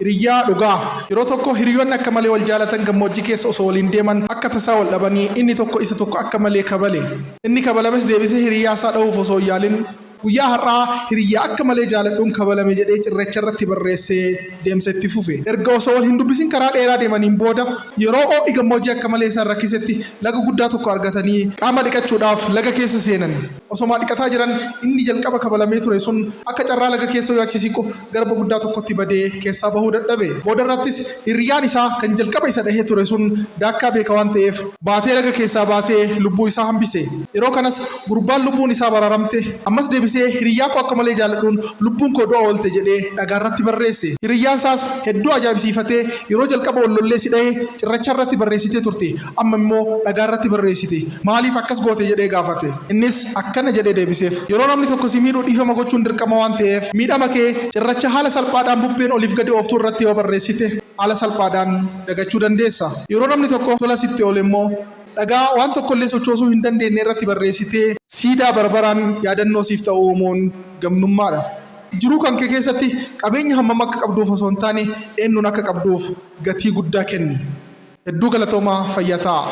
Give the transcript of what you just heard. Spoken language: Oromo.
Hiriyaa dhugaa yeroo tokko hiriyoonni akka malee wal jaalatan gammoojjii keessa osoo waliin deeman akka tasaa wal dhabanii inni tokko isa tokko akka malee kabale. Inni kabalames deebisee hiriyaa isaa dha'uuf osoo hin yaalin guyyaa har'aa hiriyaa akka malee jaaladhuun kabalame jedhee cirracha irratti barreessee deemsa itti fufe. Erga osoo wal hin dubbisin karaa dheeraa deemaniin booda yeroo ho'i gammoojjii akka malee isaan rakkisetti laga guddaa tokko argatanii qaama dhiqachuudhaaf laga keessa seenan. Osoma dhiqataa jiran inni jalqaba kabalamee ture sun akka carraa laga keessa yoo achi siqu garba guddaa tokkotti badee keessaa bahuu dadhabe. Booda irrattis hiriyaan isaa kan jalqaba isa dhahee ture sun daakkaa beeka waan ta'eef baatee laga keessaa baasee lubbuu isaa hambise. Yeroo kanas gurbaan lubbuun isaa bararamte ammas deebisee hiriyaa koo akka malee jaaladhuun lubbuun koo du'a oolte jedhee dhagaa irratti barreesse. Hiriyaan isaas hedduu ajaa'ibsiifatee yeroo jalqaba wal lollee si dhahee cirracha irratti barreessitee turte amma immoo dhagaa irratti barreessite. Maaliif akkas goote jedhee gaafate. Innis akkana jedhee deebiseef yeroo namni tokko si miidhuu dhiifama gochuun dirqama waan ta'eef miidhama kee cirracha haala salphaadhaan bubbeen oliif gadi ooftuu irratti yoo barreessite haala salphaadhaan dagachuu dandeessa. Yeroo namni tokko tola sitti oole immoo dhagaa waan tokkollee sochoosuu hin dandeenye irratti barreessitee siidaa barbaraan yaadannoo siif ta'uu uumuun gamnummaadha. Jiruu kan kee keessatti qabeenya hammam akka qabduuf osoo hin taane eenyuun akka qabduuf gatii guddaa kenni. Hedduu galatoomaa fayyaa ta'a.